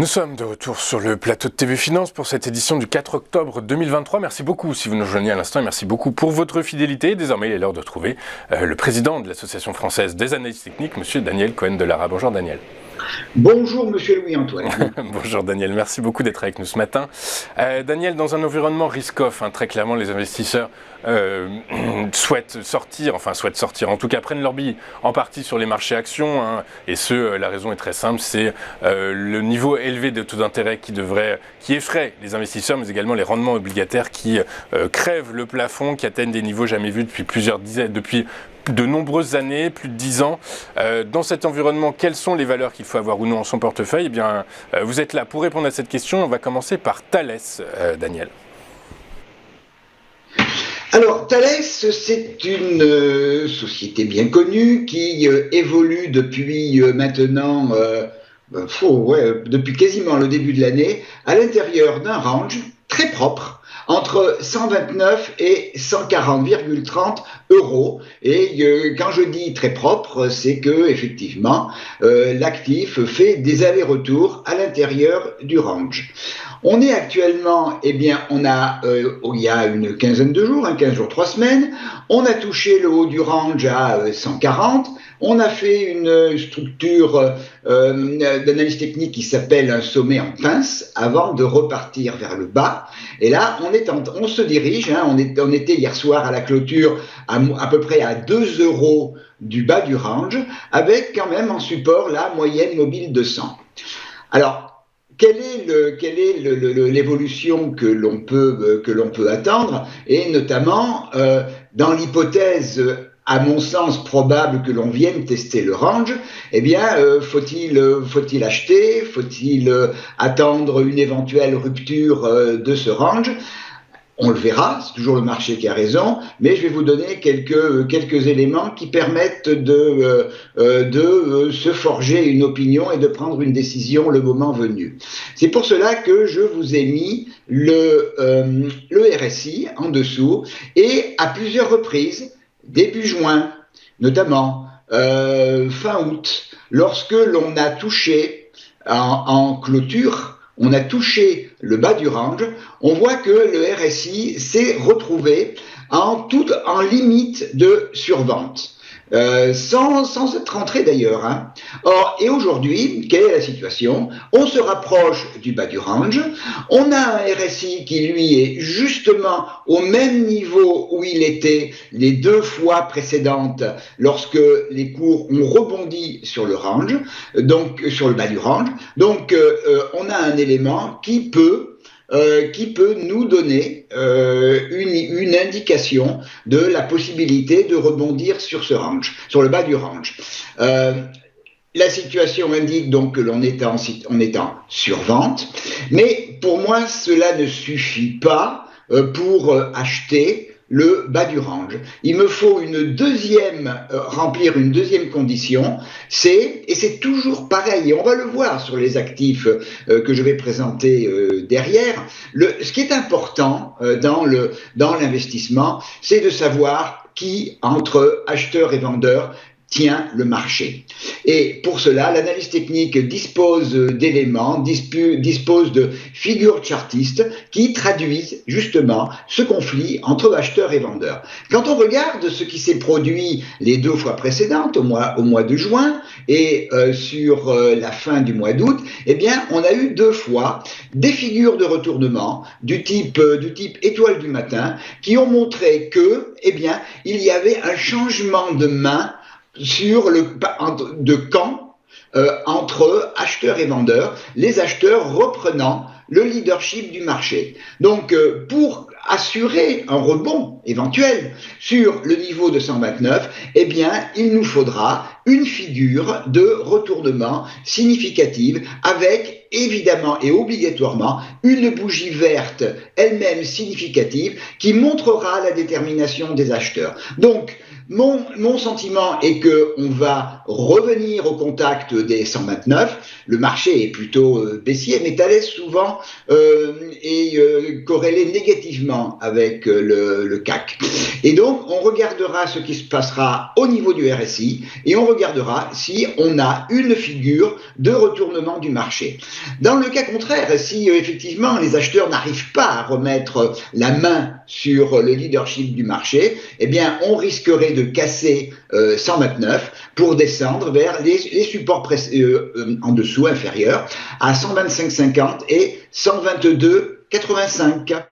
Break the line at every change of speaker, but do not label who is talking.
sommes de retour sur le plateau de TV Finance pour cette édition du 4 octobre 2023. Merci beaucoup si vous nous rejoignez à l'instant et merci beaucoup pour votre fidélité. Désormais, il est l'heure de retrouver le président de l'Association française des analystes techniques, monsieur Daniel Cohen-Delara. Bonjour Daniel.
Bonjour monsieur Louis-Antoine.
Bonjour Daniel, merci beaucoup d'être avec nous ce matin. Daniel, dans un environnement risk-off, très clairement les investisseurs souhaitent sortir, en tout cas prennent leur bille en partie sur les marchés actions, et la raison est très simple, c'est le niveau élevé de taux d'intérêt qui effraie les investisseurs, mais également les rendements obligataires qui crèvent le plafond, qui atteignent des niveaux jamais vus depuis de nombreuses années, plus de 10 ans. Dans cet environnement, quelles sont les valeurs qu'il faut avoir ou non en son portefeuille ? Eh bien, vous êtes là pour répondre à cette question. On va commencer par Thales, Daniel.
Alors, Thales, c'est une société bien connue qui évolue depuis maintenant, depuis quasiment le début de l'année, à l'intérieur d'un range très propre, entre 129 et 140,30 euros. Et quand je dis très propre, c'est que effectivement, l'actif fait des allers-retours à l'intérieur du range. On est actuellement, il y a une quinzaine de jours, 15 jours, 3 semaines, on a touché le haut du range à 140. On a fait une structure d'analyse technique qui s'appelle un sommet en pince avant de repartir vers le bas. Et là, on se dirige, on était hier soir à la clôture à peu près à 2 euros du bas du range, avec quand même en support la moyenne mobile de 100. Alors, quelle est l'évolution que l'on peut attendre, et notamment dans l'hypothèse à mon sens probable que l'on vienne tester le range, eh bien, faut-il acheter, faut-il attendre une éventuelle rupture de ce range ? On le verra, c'est toujours le marché qui a raison, mais je vais vous donner quelques éléments qui permettent de se forger une opinion et de prendre une décision le moment venu. C'est pour cela que je vous ai mis le RSI en dessous, et à plusieurs reprises, début juin, notamment fin août, lorsque l'on a touché en clôture, on a touché le bas du range, on voit que le RSI s'est retrouvé en limite de survente. Sans être rentré d'ailleurs. Or, et aujourd'hui, quelle est la situation ? On se rapproche du bas du range, on a un RSI qui lui est justement au même niveau où il était les 2 fois précédentes lorsque les cours ont rebondi sur le range, donc sur le bas du range. Donc, on a un élément qui peut nous donner une indication de la possibilité de rebondir sur ce range, sur le bas du range. La situation indique donc que l'on est en survente, mais pour moi cela ne suffit pas pour acheter le bas du range. Il me faut remplir une deuxième condition, et c'est toujours pareil, et on va le voir sur les actifs que je vais présenter derrière. Ce qui est important dans l'investissement, c'est de savoir qui, entre acheteurs et vendeurs, tient le marché. Et pour cela, l'analyse technique dispose d'éléments, dispose de figures chartistes qui traduisent justement ce conflit entre acheteurs et vendeurs. Quand on regarde ce qui s'est produit les 2 fois précédentes, au mois de juin et sur la fin du mois d'août, eh bien, on a eu 2 fois des figures de retournement du type étoile du matin qui ont montré que, eh bien, il y avait un changement de main de camp entre acheteurs et vendeurs, les acheteurs reprenant le leadership du marché. Donc, pour assurer un rebond éventuel sur le niveau de 129, eh bien, il nous faudra une figure de retournement significative avec évidemment et obligatoirement une bougie verte elle-même significative qui montrera la détermination des acheteurs. Donc, Mon sentiment est qu'on va revenir au contact des 129. Le marché est plutôt baissier, mais Thales souvent est corrélé négativement avec le CAC. Et donc, on regardera ce qui se passera au niveau du RSI et on regardera si on a une figure de retournement du marché. Dans le cas contraire, si effectivement les acheteurs n'arrivent pas à remettre la main sur le leadership du marché, eh bien, on risquerait de casser 129 pour descendre vers les supports en dessous, inférieurs, à 125,50 et 122,85.